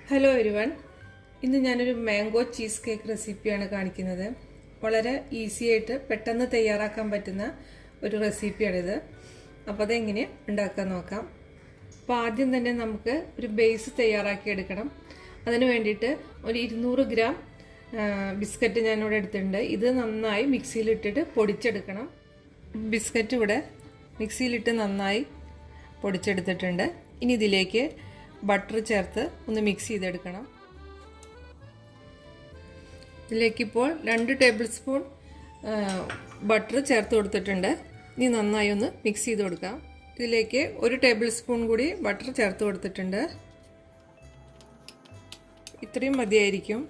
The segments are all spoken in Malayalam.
ഹലോ എവരിവൺ, ഇന്ന് ഞാനൊരു മാംഗോ ചീസ് കേക്ക് റെസിപ്പിയാണ് കാണിക്കുന്നത്. വളരെ ഈസി ആയിട്ട് പെട്ടെന്ന് തയ്യാറാക്കാൻ പറ്റുന്ന ഒരു റെസിപ്പിയാണിത്. അപ്പോൾ അതെങ്ങനെ ഉണ്ടാക്കാൻ നോക്കാം. അപ്പോൾ ആദ്യം തന്നെ നമുക്ക് ഒരു ബേസ് തയ്യാറാക്കി എടുക്കണം. അതിന് വേണ്ടിയിട്ട് ഒരു 200 ഗ്രാം ബിസ്ക്കറ്റ് ഞാനിവിടെ എടുത്തിട്ടുണ്ട്. ഇത് നന്നായി മിക്സിയിലിട്ടിട്ട് പൊടിച്ചെടുക്കണം. ബിസ്ക്കറ്റ് ഇവിടെ മിക്സിയിലിട്ട് നന്നായി പൊടിച്ചെടുത്തിട്ടുണ്ട്. ഇനി ഇതിലേക്ക് ബട്ടർ ചേർത്ത് ഒന്ന് മിക്സ് ചെയ്തെടുക്കണം. ഇതിലേക്കിപ്പോൾ 2 ടേബിൾ സ്പൂൺ ബട്ടർ ചേർത്ത് കൊടുത്തിട്ടുണ്ട്. ഇനി നന്നായി ഒന്ന് മിക്സ് ചെയ്ത് കൊടുക്കാം. ഇതിലേക്ക് 1 ടേബിൾ സ്പൂൺ കൂടി ബട്ടർ ചേർത്ത് കൊടുത്തിട്ടുണ്ട്. ഇത്രയും മതിയായിരിക്കും.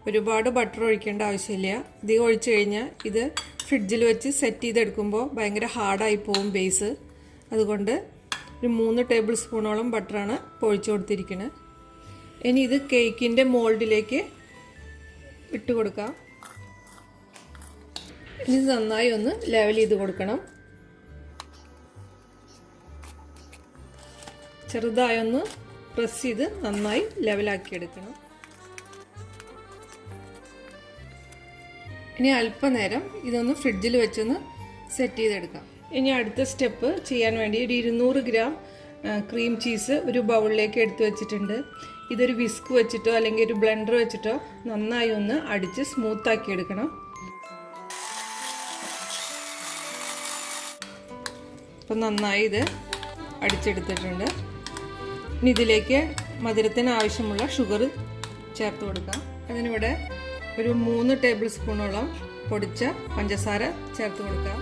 ഒരുപാട് ബട്ടർ ഒഴിക്കേണ്ട ആവശ്യമില്ല. അധികം ഒഴിച്ചു കഴിഞ്ഞാൽ ഇത് ഫ്രിഡ്ജിൽ വെച്ച് സെറ്റ് ചെയ്തെടുക്കുമ്പോൾ ഭയങ്കര ഹാർഡായി പോവും ബേസ്. അതുകൊണ്ട് ഒരു 3 ടേബിൾ സ്പൂണോളം ബട്ടറാണ് ഒഴിച്ചു കൊടുത്തിരിക്കുന്നത്. ഇനി ഇത് കേക്കിൻ്റെ മോൾഡിലേക്ക് ഇട്ട് കൊടുക്കാം. ഇനി നന്നായി ഒന്ന് ലെവൽ ചെയ്ത് കൊടുക്കണം. ചെറുതായൊന്ന് പ്രസ് ചെയ്ത് നന്നായി ലെവലാക്കി എടുക്കണം. ഇനി അല്പനേരം ഇതൊന്ന് ഫ്രിഡ്ജിൽ വെച്ചൊന്ന് സെറ്റ് ചെയ്തെടുക്കാം. ഇനി അടുത്ത സ്റ്റെപ്പ് ചെയ്യാൻ വേണ്ടി ഒരു 200 ഗ്രാം ക്രീം ചീസ് ഒരു ബൗളിലേക്ക് എടുത്തു വെച്ചിട്ടുണ്ട്. ഇതൊരു വിസ്ക് വെച്ചിട്ടോ അല്ലെങ്കിൽ ഒരു ബ്ലെൻഡർ വെച്ചിട്ടോ നന്നായി ഒന്ന് അടിച്ച് സ്മൂത്താക്കി എടുക്കണം. അപ്പം നന്നായി ഇത് അടിച്ചെടുത്തിട്ടുണ്ട്. ഇനി ഇതിലേക്ക് മധുരത്തിന് ആവശ്യമുള്ള ഷുഗർ ചേർത്ത് കൊടുക്കാം. അതിനിവിടെ ഒരു 3 ടേബിൾ സ്പൂണോളം പൊടിച്ച പഞ്ചസാര ചേർത്ത് കൊടുക്കാം.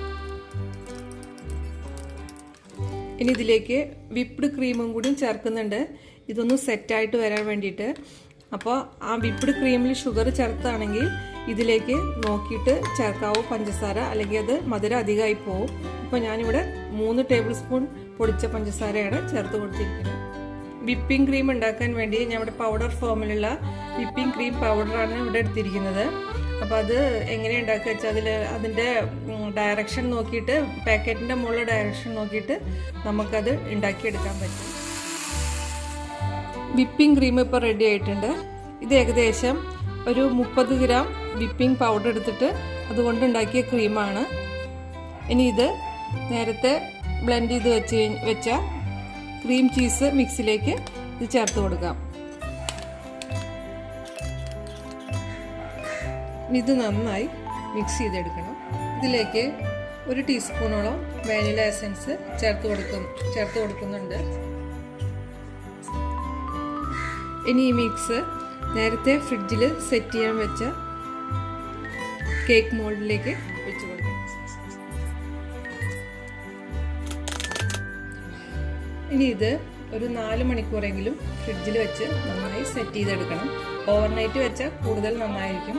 ഇനി ഇതിലേക്ക് വിപ്ഡ് ക്രീമും കൂടി ചേർക്കുന്നുണ്ട്. ഇതൊന്ന് സെറ്റായിട്ട് വരാൻ വേണ്ടിയിട്ട്. അപ്പോൾ ആ വിപ്ഡ് ക്രീമിൽ ഷുഗർ ചേർത്താണെങ്കിൽ ഇതിലേക്ക് നോക്കിയിട്ട് ചേർക്കാവൂ പഞ്ചസാര, അല്ലെങ്കിൽ അത് മധുരം അധികമായി പോവും. അപ്പോൾ ഞാനിവിടെ 3 ടേബിൾ സ്പൂൺ പൊടിച്ച പഞ്ചസാരയാണ് ചേർത്ത് കൊടുത്തിരിക്കുന്നത്. വിപ്പിംഗ് ക്രീം ഉണ്ടാക്കാൻ വേണ്ടി ഞാൻ ഇവിടെ പൗഡർ ഫോമിലുള്ള വിപ്പിംഗ് ക്രീം പൗഡറാണ് ഇവിടെ എടുത്തിരിക്കുന്നത്. അപ്പോൾ അത് എങ്ങനെ ഉണ്ടാക്കുക വെച്ചാൽ അതിൻ്റെ ഡയറക്ഷൻ നോക്കിയിട്ട്, പാക്കറ്റിൻ്റെ മുകളിലെ ഡയറക്ഷൻ നോക്കിയിട്ട് നമുക്കത് ഉണ്ടാക്കിയെടുക്കാൻ പറ്റും. വിപ്പിംഗ് ക്രീം ഇപ്പോൾ റെഡി ആയിട്ടുണ്ട്. ഇത് ഏകദേശം ഒരു 30 ഗ്രാം വിപ്പിംഗ് പൗഡർ എടുത്തിട്ട് അതുകൊണ്ട് ഉണ്ടാക്കിയ ക്രീമാണ്. ഇനി ഇത് നേരത്തെ ബ്ലെൻഡ് ചെയ്ത് വെച്ച ക്രീം ചീസ് മിക്സിലേക്ക് ഇത് ചേർത്ത് കൊടുക്കാം. ഇത് നന്നായി മിക്സ് ചെയ്തെടുക്കണം. ഇതിലേക്ക് 1 ടീസ്പൂണോളം വാനില എസൻസ് ചേർത്ത് കൊടുക്കുന്നുണ്ട്. ഇനി ഈ മിക്സ് നേരത്തെ ഫ്രിഡ്ജിൽ സെറ്റ് ചെയ്യാൻ വെച്ച കേക്ക് മോൾഡിലേക്ക് വെച്ച് കൊടുക്കണം. ഇനി ഇത് ഒരു 4 മണിക്കൂറെങ്കിലും ഫ്രിഡ്ജിൽ വെച്ച് നന്നായി സെറ്റ് ചെയ്തെടുക്കണം. ഓവർനൈറ്റ് വെച്ചാൽ കൂടുതൽ നന്നായിരിക്കും.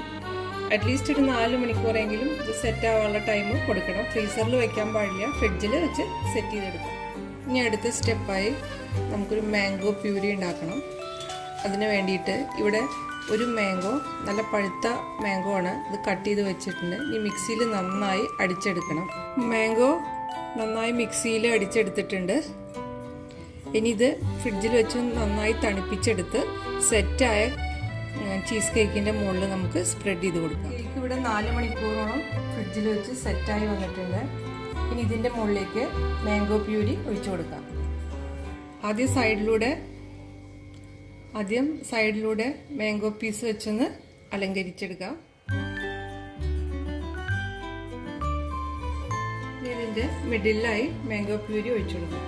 അറ്റ്ലീസ്റ്റ് ഒരു 4 മണിക്കൂറെങ്കിലും ഇത് സെറ്റ് ആവാനുള്ള ടൈം കൊടുക്കണം. ഫ്രീസറിൽ വെക്കാൻ പാടില്ല, ഫ്രിഡ്ജിൽ വെച്ച് സെറ്റ് ചെയ്തെടുക്കാം. ഇനി അടുത്ത സ്റ്റെപ്പായി നമുക്കൊരു മാംഗോ പ്യൂരി ഉണ്ടാക്കണം. അതിന് വേണ്ടിയിട്ട് ഇവിടെ ഒരു മാംഗോ, നല്ല പഴുത്ത മാംഗോ ആണ്, ഇത് കട്ട് ചെയ്ത് വെച്ചിട്ടുണ്ട്. ഈ മിക്സിയിൽ നന്നായി അടിച്ചെടുക്കണം. മാംഗോ നന്നായി മിക്സിയിൽ അടിച്ചെടുത്തിട്ടുണ്ട്. ഇനി ഇത് ഫ്രിഡ്ജിൽ വെച്ച് നന്നായി തണുപ്പിച്ചെടുത്ത് സെറ്റായ ചീസ് കേക്കിൻ്റെ മുകളിൽ നമുക്ക് സ്പ്രെഡ് ചെയ്ത് കൊടുക്കാം. കേക്ക് ഇവിടെ 4 മണിക്കൂറോളം ഫ്രിഡ്ജിൽ വെച്ച് സെറ്റായി വന്നിട്ടുണ്ട്. ഇനി ഇതിൻ്റെ മുകളിലേക്ക് മാംഗോ പ്യൂരി ഒഴിച്ചു കൊടുക്കാം. ആദ്യം സൈഡിലൂടെ മാംഗോ പീസ് വെച്ചൊന്ന് അലങ്കരിച്ചെടുക്കാം. ഇതിൻ്റെ മിഡിലായി മാംഗോ പ്യൂരി ഒഴിച്ചു കൊടുക്കാം.